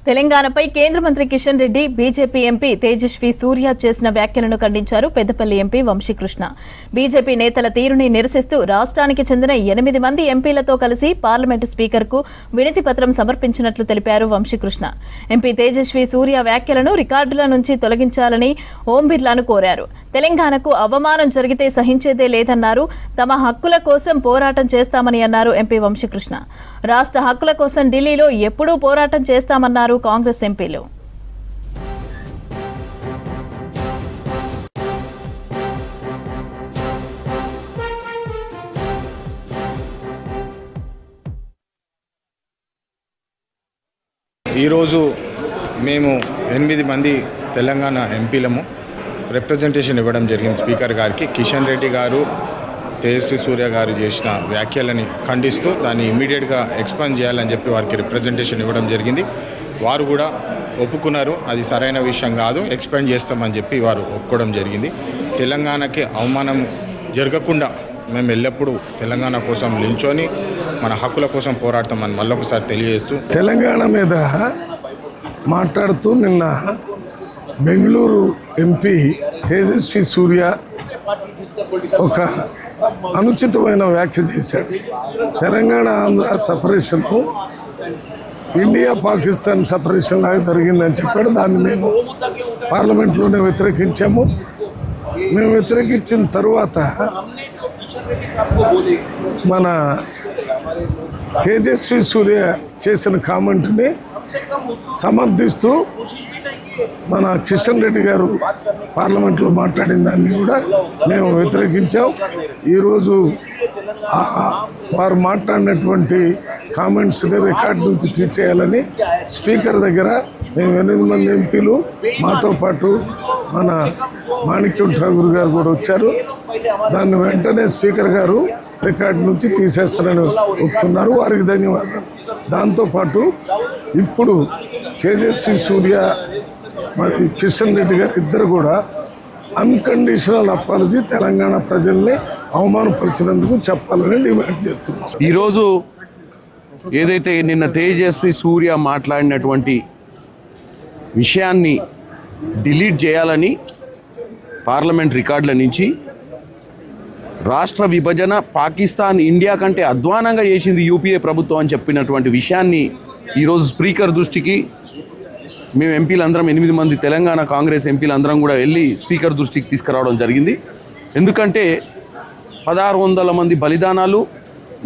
తెలంగాణపై కేంద్ర మంత్రి కిషన్ రెడ్డి బీజేపీ ఎంపీ తేజస్వి సూర్య చేసిన వ్యాఖ్యలను ఖండించారు పెద్దపల్లి ఎంపీ వంశీకృష్ణ. బీజేపీ నేతల తీరుని నిరసిస్తూ రాష్ట్రానికి చెందిన 8 మంది ఎంపీలతో కలిసి పార్లమెంటు స్పీకర్కు వినతి పత్రం సమర్పించినట్లు తెలిపారు వంశీకృష్ణ. ఎంపీ తేజస్వి సూర్య వ్యాఖ్యలను రికార్డుల నుంచి తొలగించాలని ఓం బిర్లాను కోరారు. తెలంగాణకు అవమానం జరిగితే సహించేదే లేదన్నారు. తమ హక్కుల కోసం పోరాటం చేస్తామని అన్నారు ఎంపీ వంశీకృష్ణ. రాష్ట్ర హక్కుల కోసం ఢిల్లీలో ఎప్పుడూ పోరాటం చేస్తామన్నారు కాంగ్రెస్ ఎంపీలు. ఈరోజు మేము 8 మంది తెలంగాణ ఎంపీలము రిప్రజెంటేషన్ ఇవ్వడం జరిగింది స్పీకర్ గారికి. కిషన్ రెడ్డి గారు, తేజస్వి సూర్య గారు చేసిన వ్యాఖ్యలని ఖండిస్తూ దాన్ని ఇమ్మీడియట్గా ఎక్స్పాండ్ చేయాలని చెప్పి వారికి రిప్రజెంటేషన్ ఇవ్వడం జరిగింది. వారు కూడా ఒప్పుకున్నారు, అది సరైన విషయం కాదు, ఎక్స్పాండ్ చేస్తామని చెప్పి వారు ఒప్పుకోవడం జరిగింది. తెలంగాణకి అవమానం జరగకుండా మేము ఎల్లప్పుడూ తెలంగాణ కోసం నిల్చొని మన హక్కుల కోసం పోరాడతామని మళ్ళొకసారి తెలియజేస్తూ, తెలంగాణ మీద మాట్లాడుతూ నిన్న బెంగళూరు ఎంపీ తేజస్వి సూర్య ఒక అనుచితమైన వ్యాఖ్య చేశాడు. Telangana Andhra separation India Pakistan separation లాగా జరిగిందని చెప్పాడు. దాన్ని మేము పార్లమెంట్లోనే వ్యతిరేకించాము. మేము వ్యతిరేకించిన తరువాత మన తేజస్వి సూర్య చేసిన కామెంట్ని సమర్థిస్తూ మన కిషన్ రెడ్డి గారు పార్లమెంట్లో మాట్లాడిన దాన్ని కూడా మేము వ్యతిరేకించాం. ఈరోజు వారు మాట్లాడినటువంటి కామెంట్స్ని రికార్డు నుంచి తీసేయాలని స్పీకర్ దగ్గర మేము 8 మంది ఎంపీలు, మాతో పాటు మన మాణిక్యం ఠాగూర్ గారు కూడా వచ్చారు. దాన్ని వెంటనే స్పీకర్ గారు రికార్డు నుంచి తీసేస్తారని ఒప్పుకున్నారు. వారికి ధన్యవాదాలు. దాంతోపాటు ఇప్పుడు తేజస్వి సూర్య మరి కిషన్ రెడ్డి గారు ఇద్దరు కూడా అన్కండిషనల్ అపాలజీ తెలంగాణ ప్రజల్ని అవమానపరిచినందుకు చెప్పాలని డిమాండ్ చేస్తున్నాం. ఈరోజు ఏదైతే నిన్న తేజస్వి సూర్య మాట్లాడినటువంటి విషయాన్ని డిలీట్ చేయాలని పార్లమెంట్ రికార్డుల నుంచి, రాష్ట్ర విభజన పాకిస్తాన్ ఇండియా కంటే అధ్వానంగా చేసింది యూపీఏ ప్రభుత్వం అని చెప్పినటువంటి విషయాన్ని ఈరోజు స్పీకర్ దృష్టికి మేము ఎంపీలందరం 8 మంది తెలంగాణ కాంగ్రెస్ ఎంపీలందరం కూడా వెళ్ళి స్పీకర్ దృష్టికి తీసుకురావడం జరిగింది. ఎందుకంటే 1600 మంది బలిదానాలు,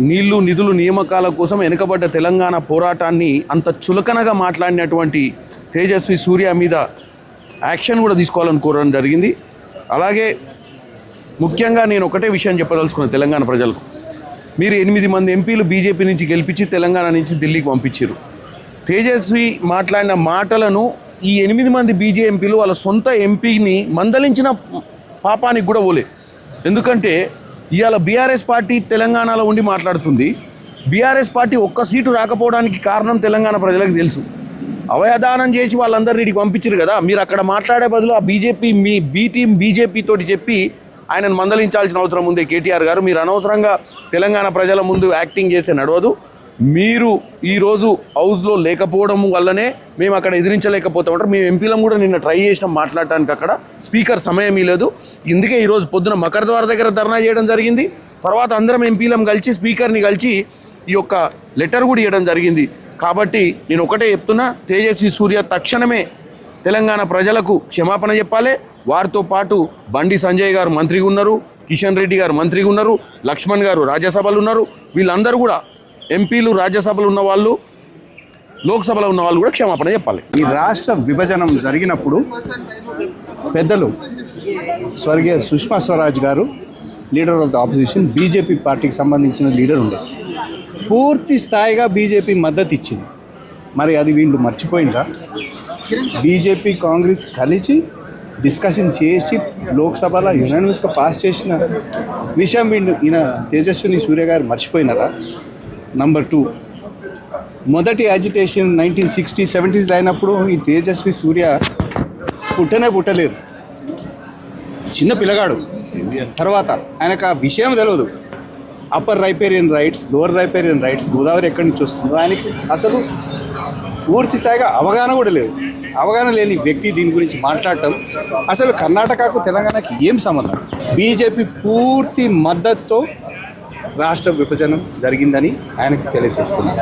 నీళ్లు నిధులు నియామకాల కోసం వెనుకబడ్డ తెలంగాణ పోరాటాన్ని అంత చులకనగా మాట్లాడినటువంటి తేజస్వి సూర్య మీద యాక్షన్ కూడా తీసుకోవాలని కోరడం జరిగింది. అలాగే ముఖ్యంగా నేను ఒకటే విషయం చెప్పదలుచుకున్నాను తెలంగాణ ప్రజలకు. మీరు 8 మంది ఎంపీలు బీజేపీ నుంచి గెలిపించి తెలంగాణ నుంచి ఢిల్లీకి పంపించారు. తేజస్వి మాట్లాడిన మాటలను ఈ 8 మంది బీజేపీ ఎంపీలు వాళ్ళ సొంత ఎంపీని మందలించిన పాపానికి కూడా పోలే. ఎందుకంటే ఇవాళ బీఆర్ఎస్ పార్టీ తెలంగాణలో ఉండి మాట్లాడుతుంది. బీఆర్ఎస్ పార్టీ ఒక్క సీటు రాకపోవడానికి కారణం తెలంగాణ ప్రజలకు తెలుసు. అవయదానం చేసి వాళ్ళందరినీ ఇక్కడికి పంపించారు కదా. మీరు అక్కడ మాట్లాడే బదులు ఆ BJP me be team BJP తోటి చెప్పి ఆయనను మందలించాల్సిన అవసరం ఉంది. కేటీఆర్ గారు, మీరు అనవసరంగా తెలంగాణ ప్రజల ముందు యాక్టింగ్ చేసే నడవదు. మీరు ఈరోజు హౌస్లో లేకపోవడం వల్లనే మేము అక్కడ ఎదిరించలేకపోతామంటారు. మేము ఎంపీలం కూడా నిన్న ట్రై చేసినాం మాట్లాడటానికి, అక్కడ స్పీకర్ సమయం లేదు. ఇందుకే ఈరోజు పొద్దున మకర్ ద్వార దగ్గర ధర్నా చేయడం జరిగింది. తర్వాత అందరం ఎంపీలం కలిసి స్పీకర్ని కలిసి ఈ యొక్క లెటర్ కూడా ఇవ్వడం జరిగింది. కాబట్టి నేను ఒకటే చెప్తున్నా, తేజస్వి సూర్య తక్షణమే తెలంగాణ ప్రజలకు క్షమాపణ చెప్పాలి. వారితో పాటు బండి సంజయ్ గారు మంత్రిగా ఉన్నారు, కిషన్ రెడ్డి గారు మంత్రిగా ఉన్నారు, లక్ష్మణ్ గారు రాజ్యసభలో ఉన్నారు. వీళ్ళందరూ కూడా ఎంపీలు, రాజ్యసభలో ఉన్న వాళ్ళు, లోక్సభలో ఉన్న వాళ్ళు కూడా క్షమాపణ చెప్పాలి. ఈ రాష్ట్ర విభజన జరిగినప్పుడు పెద్దలు స్వర్గీయ సుష్మా స్వరాజ్ గారు leader of the opposition, BJP పార్టీకి సంబంధించిన లీడర్ ఉండే, పూర్తి స్థాయిగా బీజేపీ మద్దతు ఇచ్చింది. మరి అది వీళ్ళు మర్చిపోయినరా? బీజేపీ కాంగ్రెస్ కలిసి డిస్కషన్ చేసి లోక్సభలో యునానిమస్గా పాస్ చేసిన విషయం ఈయన తేజస్విని సూర్య గారు మర్చిపోయినారా? నంబర్ 2, మొదటి యాజిటేషన్ 1960s, 70s అయినప్పుడు ఈ తేజస్వి సూర్య పుట్టలేదు, చిన్న పిల్లగాడు. తర్వాత ఆయనకు ఆ విషయం తెలియదు. Upper riparian rights, lower riparian rights, Godavari ఎక్కడి నుంచి వస్తుందో ఆయనకి అసలు పూర్తి స్థాయిగా అవగాహన కూడా లేదు. అవగాహన లేని వ్యక్తి దీని గురించి మాట్లాడటం, అసలు కర్ణాటకకు తెలంగాణకి ఏం సంబంధం? బీజేపీ పూర్తి మద్దతుతో రాష్ట్ర విభజన జరిగిందని ఆయనకు తెలియజేస్తున్నారు.